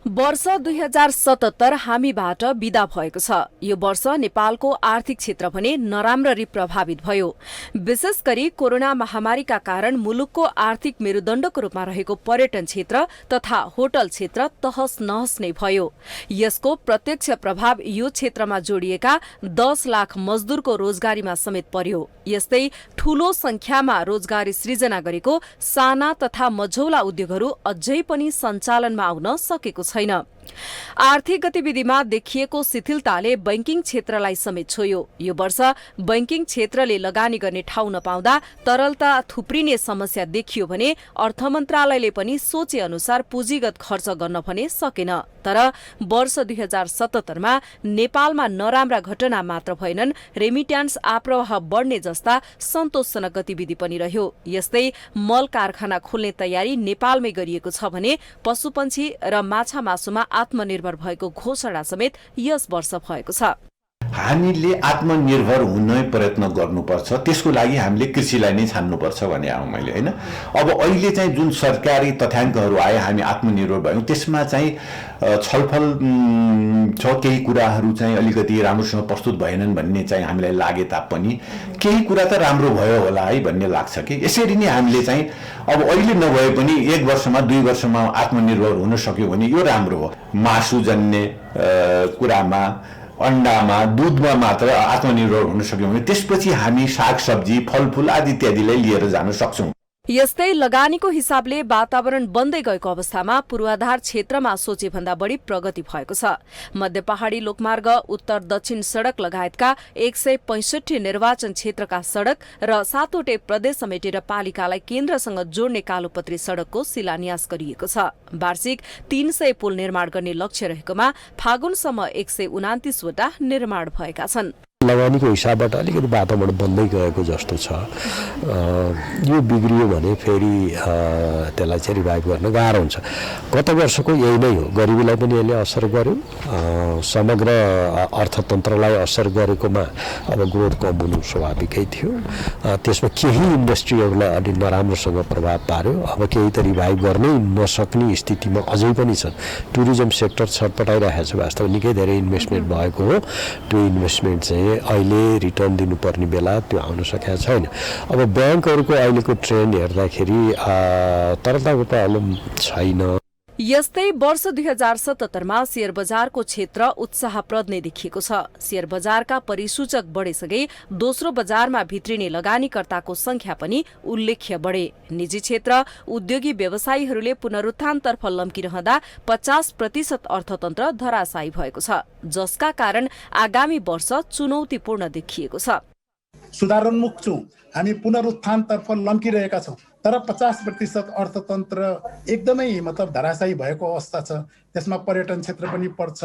Speaker 2: वर्ष 2077 हामीबाट बिदा भएको छ। यो वर्ष नेपालको आर्थिक क्षेत्र भने नराम्ररी प्रभावित भयो। विशेष गरी कोरोना महामारीका कारण मुलुकको आर्थिक मेरुदण्डको रूपमा रहेको पर्यटन क्षेत्र तथा होटल क्षेत्र तहस नहस नै भयो। यसको प्रत्यक्ष प्रभाव यो क्षेत्रमा जोडिएका 10 लाख मजदुरको रोजगारीमा समेत पर्यो। यस्तै ठूलो संख्यामा रोजगारी सृजना गरेको साना तथा मझौला उद्योगहरू अझै पनि सञ्चालनमा आउन सकेको छैन। आर्थिक गतिविधिमा देखिएको शिथिलताले बैंकिङ क्षेत्रलाई समेत छोयो। यो वर्ष बैंकिङ क्षेत्रले लगानी गर्ने ठाउँ नपाउँदा तरलता थुप्रिने समस्या देखियो भने अर्थ मन्त्रालयले पनि सोचे अनुसार पुँजीगत खर्च गर्न भने सकेन। तर वर्ष 2077 मा नेपालमा नराम्रा घटना मात्र भएनन्, रेमिट्यान्स आप्रवाह बढ्ने जस्ता सन्तोषजनक गतिविधि पनि रह्यो। यस्तै मल कारखाना खोल्ने तयारी नेपालमै गरिएको छ भने पशुपन्छी र माछा मासुमा आत्मनिर्भर भएको घोषणा समेत यस वर्ष भएको छ।
Speaker 18: हामीले आत्मनिर्भर हुने प्रयत्न गर्नुपर्छ, त्यसको लागि हामीले कृषिलाई नै छान्नुपर्छ भने आउँ मैले हैन। अब अहिले चाहिँ जुन सरकारी तथ्याङ्कहरू आए हामी आत्मनिर्भर भयौँ, त्यसमा चाहिँ छलफल छ। केही कुराहरू चाहिँ अलिकति राम्रोसँग प्रस्तुत भएनन् भन्ने चाहिँ हामीलाई लागे तापनि केही कुरा त राम्रो भयो होला है भन्ने लाग्छ कि यसरी नै हामीले चाहिँ अब अहिले नभए पनि 1 वर्षमा 2 वर्षमा आत्मनिर्भर हुन सक्यो भने यो राम्रो हो। मासु जन्ने कुरामा, अन्डामा, दूधमा मात्र आत्मनिर्भर हुन सक्यौँ भने त्यसपछि हामी सागसब्जी, फलफूल आदि इत्यादिलाई लिएर जान सक्छौँ।
Speaker 2: यस्तै लगानीको हिसाबले वातावरण बन्दै गएको अवस्थामा पूर्वाधार क्षेत्रमा सोचे भन्दा बढ़ी प्रगति भएको छ। मध्य पहाड़ी लोकमार्ग, उत्तर दक्षिण सड़क लगायतका 165 निर्वाचन क्षेत्रका सड़क र 7वटै प्रदेश समेटेर पालिकालाई केन्द्रसँग जोड्ने कालोपत्री सड़कको शिलान्यास गरिएको छ। वार्षिक 300 पुल निर्माण गर्ने लक्ष्य रहेकोमा फागुनसम्म 129 वटा निर्माण भएका छन्।
Speaker 19: लगानीको हिसाबबाट अलिकति वातावरण बन्दै गएको जस्तो छ। यो बिग्रियो भने फेरि त्यसलाई चाहिँ रिभाइभ गर्न गाह्रो हुन्छ। गत वर्षको यही नै हो, गरिबीलाई पनि यसले असर गर्यो, समग्र अर्थतन्त्रलाई असर गरेकोमा अब ग्रोथ कम हुनु स्वाभाविकै थियो। त्यसमा केही इन्डस्ट्रीहरूलाई अलि नराम्रोसँग प्रभाव पार्यो। अब केही त रिभाइभ गर्नै नसक्ने स्थितिमा अझै पनि छन्। टुरिज्म सेक्टर छटपटाइरहेको छ। वास्तव निकै धेरै इन्भेस्टमेन्ट भएको हो। त्यो इन्भेस्टमेन्ट चाहिँ अहिले रिटर्न दिनुपर्ने बेला त्यो आउन सकेको छैन। अब ब्याङ्कहरूको अहिलेको ट्रेन्ड हेर्दाखेरि तरलताको प्रब्लम छैन।
Speaker 2: यस्तै वर्ष 2077 मा शेयर बजारको क्षेत्र उत्साहप्रद नै देखिएको छ। शेयर बजारका परिसूचक बढेसँगै दोस्रो बजारमा भित्रिने लगानीकर्ताको संख्या पनि उल्लेख्य बढे। निजी क्षेत्र, उद्योगी व्यवसायीहरूले पुनरुत्थानतर्फ लम्किरहँदा 50% अर्थतन्त्र धराशायी भएको छ, जसका कारण आगामी वर्ष चुनौतीपूर्ण देखिएको छ।
Speaker 20: सुधारोन्मुख छौँ, हामी पुनरुत्थानतर्फ लम्किरहेका छौँ, तर 50% अर्थतन्त्र एकदमै धराशायी भएको अवस्था छ। त्यसमा पर्यटन क्षेत्र पनि पर्छ,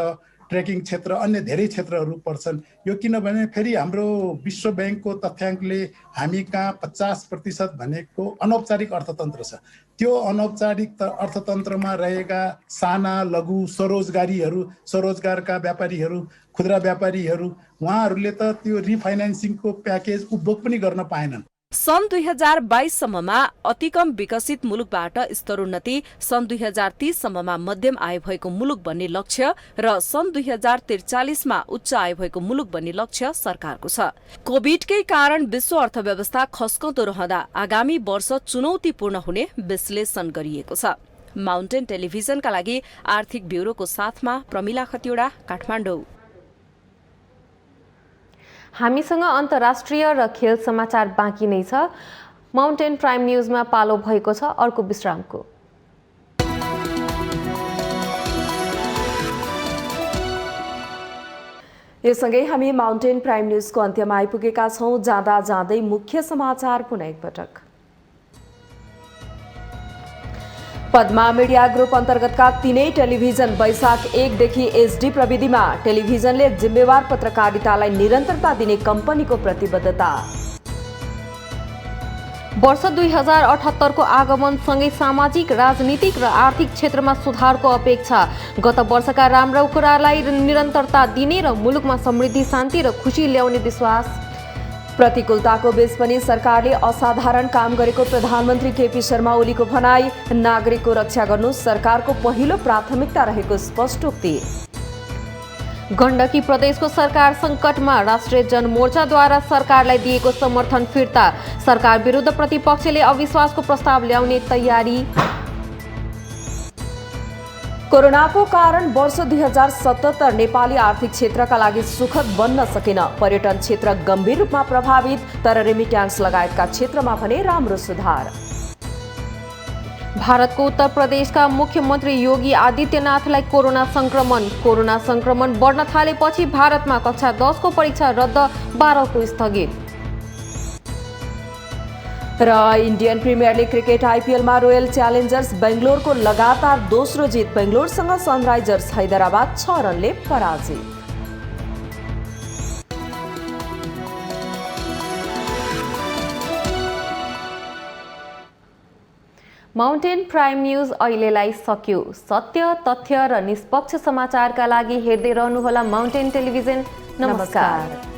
Speaker 20: ट्रेकिङ क्षेत्र, अन्य धेरै क्षेत्रहरू पर्छन्। यो किनभने फेरि हाम्रो विश्व ब्याङ्कको तथ्याङ्कले हामी कहाँ 50% भनेको अनौपचारिक अर्थतन्त्र छ। त्यो अनौपचारिक अर्थतन्त्रमा रहेका साना लघु स्वरोजगारका व्यापारीहरू, खुद्रा व्यापारीहरू, उहाँहरूले त त्यो रिफाइनेन्सिङको प्याकेज उपभोग पनि गर्न पाएनन्।
Speaker 2: सन् 2022 सम्ममा अतिकम विकसित मुलुकबाट स्तरोन्नति, सन् 2030 सम्ममा मध्यम आय भएको मुलुक बन्ने लक्ष्य र सन् 2043 मा उच्च आय भएको मुलुक बन्ने लक्ष्य सरकारको छ। कोभिडकै कारण विश्व अर्थव्यवस्था खस्कँदो रहँदा आगामी वर्ष चुनौतीपूर्ण हुने विश्लेषण गरिएको छ। माउन्टेन टेलिभिजनका लागि आर्थिक ब्युरोको साथमा प्रमिला खतिवडा, काठमाडौँ।
Speaker 1: हामीसँग अन्तर्राष्ट्रिय र खेल समाचार बाँकी नै छ। माउन्टेन प्राइम न्यूजमा पालो भएको छ अर्को विश्रामको।
Speaker 2: यो सँगै हामी माउन्टेन प्राइम न्यूजको अन्त्यमा आइपुगेका छौँ। जाँदा जाँदै मुख्य समाचार पुनः एकपटक। पद्मा मिडिया ग्रुप अन्तर्गतका 3 टेलिभिजन वैशाख 1 देखि एचडी प्रविधिमा। टेलिभिजनले जिम्मेवार पत्रकारितालाई निरन्तरता दिने कम्पनीको प्रतिबद्धता।
Speaker 1: वर्ष 2078 को आगमनसँगै सामाजिक, राजनीतिक र आर्थिक क्षेत्रमा सुधारको अपेक्षा। गत वर्षका राम्रा कुरालाई निरन्तरता दिने र मुलुकमा समृद्धि, शान्ति र खुशी ल्याउने विश्वास। प्रतिकूलताको बीच पनि सरकारले असाधारण काम गरेको प्रधानमन्त्री केपी शर्मा ओलीको भनाई। नागरिकको रक्षा गर्नु सरकारको पहिलो प्राथमिकता रहेको स्पष्टोक्ति। गण्डकी प्रदेशको सरकार सङ्कटमा, राष्ट्रिय जनमोर्चाद्वारा सरकारलाई दिएको समर्थन फिर्ता। सरकार विरुद्ध प्रतिपक्षले अविश्वासको प्रस्ताव ल्याउने तयारी।
Speaker 2: कोरोनाको कारण वर्ष 2077 नेपाली आर्थिक क्षेत्रका लागि सुखद बन्न सकेन। पर्यटन क्षेत्र गम्भीर रूपमा प्रभावित, तर रेमिट्यान्स लगायतका क्षेत्रमा भने राम्रो सुधार।
Speaker 1: भारतको उत्तर प्रदेशका मुख्यमन्त्री योगी आदित्यनाथलाई कोरोना संक्रमण बढ्न थालेपछि भारतमा कक्षा 10 को परीक्षा रद्द, 12 को स्थगित। र इन्डियन प्रिमियर लिग क्रिकेट आइपिएलमा रोयल च्यालेन्जर्स बेङ्गलोरको लगातार दोस्रो जित। बेङ्गलोरसँग सनराइजर्स हैदराबाद 6 रनले पराजित। माउन्टेन प्राइम न्यूज अहिलेलाई सक्यो। सत्य, तथ्य र निष्पक्ष समाचारका लागि हेर्दै रहनुहोला माउन्टेन टेलिभिजन। नमस्कार।